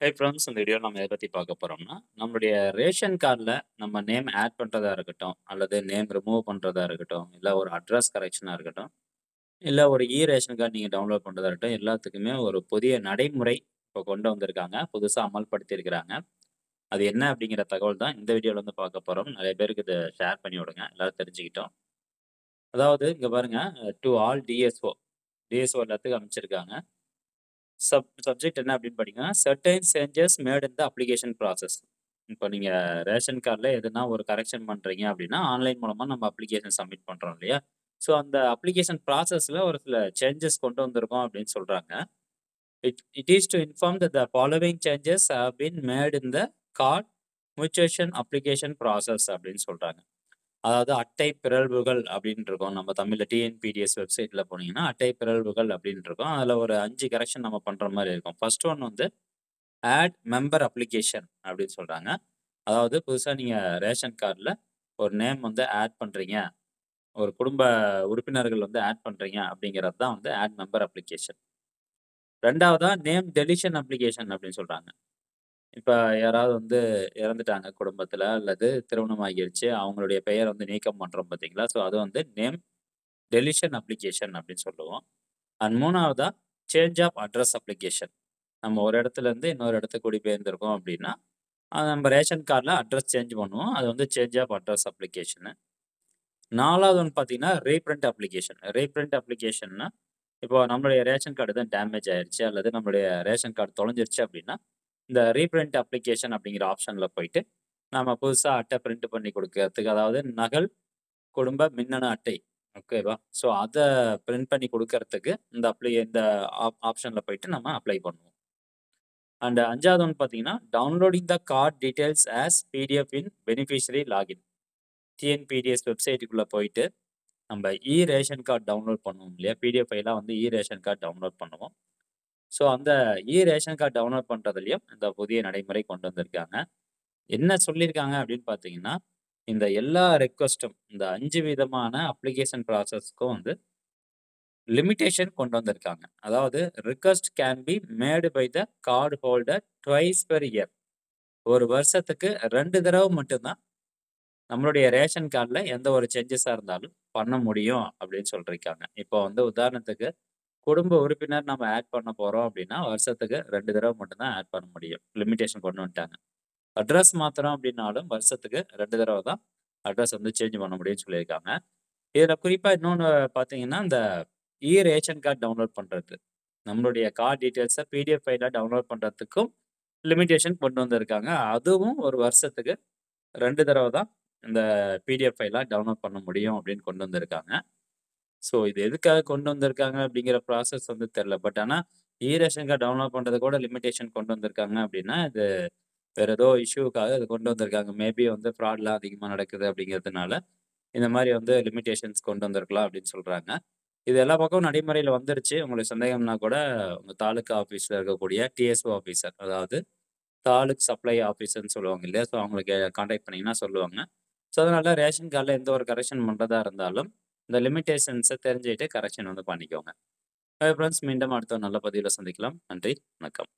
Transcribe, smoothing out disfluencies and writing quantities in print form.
Hi friends, இந்த video நம்ம எதை பத்தி பார்க்க போறோம்னா, நம்மளுடைய ரேஷன் கார்ட்ல நம்ம நேம் ஆட் பண்றதா இருக்கட்டும், அல்லது நேம் ரிமூவ் பண்றதா இருக்கட்டும், இல்ல ஒரு அட்ரஸ் கரெக்ஷனா இருக்கட்டும், இல்ல ஒரு ரேஷன் கார்டு நீங்க டவுன்லோட் பண்றதா இருக்கட்டும், எல்லாத்துக்குமே ஒரு புதிய நடைமுறை இப்போ கொண்டு வந்திருக்காங்க. புதுசா அமல்படுத்தியிருக்கிறாங்க. அது என்ன அப்படிங்கிற தகவல் தான் இந்த வீடியோல வந்து பார்க்க போறோம். நிறைய பேருக்கு இத ஷேர் பண்ணி விடுங்க. எல்லாரும் தெரிஞ்சுக்கிட்டோம். அதாவது இங்க பாருங்க, டூ ஆல் டிஎஸ்ஓ எல்லாத்துக்கும் அனுப்பிச்சிருக்காங்க. சப்ஜெக்ட் என்ன அப்படின்னு பார்த்தீங்கன்னா, certain changes mat in the application process. இப்போ நீங்க ரேஷன் கார்ட்ல எதுனா ஒரு கரெக்ஷன் பண்றீங்க அப்படின்னா, ஆன்லைன் மூலமா நம்ம அப்ளிகேஷன் சப்மிட் பண்றோம் இல்லையா? ஸோ அந்த அப்ளிகேஷன் ப்ராசஸ்ல ஒரு சில சேஞ்சஸ் கொண்டு வந்திருக்கோம் அப்படின்னு சொல்றாங்க. It is to inform that the following changes have been made in the card mutation application process அப்படின்னு சொல்றாங்க. அதாவது அட்டை பிறழ்வுகள் அப்படின்னு இருக்கும். நம்ம தமிழ்ல டிஎன்பிடிஎஸ் வெப்சைட்ல போனீங்கன்னா, அட்டை பிறழ்வுகள் அப்படின்னு இருக்கும். அதுல ஒரு 5 கரெக்ஷன் நம்ம பண்ற மாரி இருக்கும். ஃபர்ஸ்ட் ஒன் வந்து ஆட் மெம்பர் அப்ளிகேஷன் அப்படின்னு சொல்றாங்க. அதாவது புதுசா நீங்க ரேஷன் கார்ட்ல ஒரு நேம் வந்து ஆட் பண்றீங்க. ஒரு குடும்ப உறுப்பினர்கள் வந்து ஆட் பண்றீங்க அப்படிங்கிறது தான் வந்து ஆட் மெம்பர் அப்ளிகேஷன். 2வதா நேம் டெலிஷன் அப்ளிகேஷன் அப்படின்னு சொல்றாங்க. இப்ப யாராவது வந்து இறந்துட்டாங்க குடும்பத்துல, அல்லது திருமணம் ஆகிருச்சு. அவங்களுடைய பெயர் வந்து நீக்கம் பண்றோம் பார்த்தீங்களா? ஸோ அது வந்து நேம் டெலிஷன் அப்ளிகேஷன் அப்படின்னு சொல்லுவோம். அண்ட் 3வதா சேஞ்ச் ஆஃப் அட்ரஸ் அப்ளிகேஷன். நம்ம ஒரு இடத்துல இருந்து இன்னொரு இடத்துக்கு குடிபெயர்ந்திருக்கோம் அப்படின்னா, நம்ம ரேஷன் கார்ட்ல அட்ரஸ் சேஞ்ச் பண்ணுவோம். அது வந்து சேஞ்ச் ஆஃப் அட்ரஸ் அப்ளிகேஷனு. 4வது ஒண்ணு பார்த்தீங்கன்னா, ரீபிரிண்ட் அப்ளிகேஷன். ரீபிரிண்ட் அப்ளிகேஷன்னா, இப்போ நம்மளுடைய ரேஷன் கார்டு தான் டேமேஜ் ஆயிருச்சு, அல்லது நம்மளுடைய ரேஷன் கார்டு தொலைஞ்சிருச்சு அப்படின்னா, இந்த ரீபிரிண்ட் அப்ளிகேஷன் அப்படிங்கிற ஆப்ஷன்ல போயிட்டு, நாம புதுசா அட்டை பிரிண்ட் பண்ணி குடுக்கறதுக்கு, அதாவது நகல் குடும்ப மின்னணு அட்டை. ஓகேவா? ஸோ அத பிரிண்ட் பண்ணி குடுக்கறதுக்கு இந்த ஆப்ஷன்ல போயிட்டு நம்ம அப்ளை பண்ணுவோம். அண்ட் 5வது ஒண்ணு பார்த்தீங்கன்னா, டவுன்லோடிங் த கார்ட் டீட்டெயில்ஸ் ஆஸ் பிடிஎஃப் இன் பெனிஃபிஷியரி லாகின். டிஎன்பிடிஎஸ் வெப்சைட்டுக்குள்ள போயிட்டு, நம்ம ரேஷன் கார்டு டவுன்லோட் பண்ணுவோம் இல்லையா? பிடிஎஃப் ஃபைலா வந்து ரேஷன் கார்டு டவுன்லோட் பண்ணுவோம். ஸோ அந்த ரேஷன் கார்டு டவுன்லோட் பண்றதுலயும் இந்த புதிய நடைமுறை கொண்டு வந்திருக்காங்க. என்ன சொல்லியிருக்காங்க அப்படின்னு பார்த்தீங்கன்னா, இந்த எல்லா ரெக்வெஸ்ட்டும் இந்த 5 விதமான அப்ளிகேஷன் ப்ராசஸ்க்கும் வந்து லிமிட்டேஷன் கொண்டு வந்திருக்காங்க. அதாவது request can be made by the card holder twice per year. ஒரு வருஷத்துக்கு 2 தடவ மட்டும் தான் நம்மளுடைய ரேஷன் கார்ட்ல எந்த ஒரு சேஞ்சஸா இருந்தாலும் பண்ண முடியும் அப்படின்னு சொல்லியிருக்காங்க. இப்போ வந்து உதாரணத்துக்கு குடும்ப உறுப்பினர் நம்ம ஆட் பண்ண போறோம் அப்படின்னா, வருஷத்துக்கு 2 தடவ மட்டும் தான் ஆட் பண்ண முடியும். லிமிட்டேஷன் கொண்டு வந்துட்டாங்க. அட்ரஸ் மாத்துறோம் அப்படின்னாலும் வருஷத்துக்கு 2 தடவ தான் அட்ரஸ் வந்து சேஞ்ச் பண்ண முடியும்னு சொல்லியிருக்காங்க. இதுல குறிப்பா இன்னொன்னு பார்த்தீங்கன்னா, இந்த ரேஷன் கார்டு டவுன்லோட் பண்றது. நம்மளுடைய கார்ட் டீட்டெயில்ஸ பிடிஎஃப் ஃபைலா டவுன்லோட் பண்றதுக்கும் லிமிட்டேஷன் கொண்டு வந்திருக்காங்க. அதுவும் ஒரு வருஷத்துக்கு 2 தடவ தான் இந்த பிடிஎஃப் ஃபைலா டவுன்லோட் பண்ண முடியும் அப்படின்னு கொண்டு வந்திருக்காங்க. ஸோ இது எதுக்காக கொண்டு வந்திருக்காங்க அப்படிங்கிற ப்ராசஸ் வந்து தெரியல. பட் ஆனா ரேஷன் கார்டு டவுன்லோட் பண்றது கூட லிமிட்டேஷன் கொண்டு வந்திருக்காங்க அப்படின்னா, இது வேற ஏதோ இஷ்யூக்காக இது கொண்டு வந்திருக்காங்க. மேபி வந்து ஃப்ராட்லாம் அதிகமா நடக்குது அப்படிங்கிறதுனால, இந்த மாரி வந்து லிமிட்டேஷன்ஸ் கொண்டு வந்திருக்கலாம் அப்படின்னு சொல்றாங்க. இது எல்லா பக்கமும் நடைமுறையில வந்துருச்சு. உங்களுக்கு சந்தேகம்னா கூட உங்க தாலுகா ஆஃபீஸ்ல இருக்கக்கூடிய டிஎஸ்ஓ ஆஃபீசர், அதாவது தாலுக் சப்ளை ஆஃபீசர்ன்னு சொல்லுவாங்க இல்லையா? ஸோ அவங்களுக்கு கான்டாக்ட் பண்ணீங்கன்னா சொல்லுவாங்க. ஸோ அதனால ரேஷன் கார்ட்ல எந்த ஒரு கரெக்ஷன் பண்றதா இருந்தாலும், இந்த லிமிட்டேஷன்ஸ தெரிஞ்சுக்கிட்டு கரெக்ஷன் வந்து பண்ணிக்கோங்க. ஃப்ரெண்ட்ஸ், மீண்டும் அடுத்த ஒரு நல்ல பதிவுல சந்திக்கலாம். நன்றி, வணக்கம்.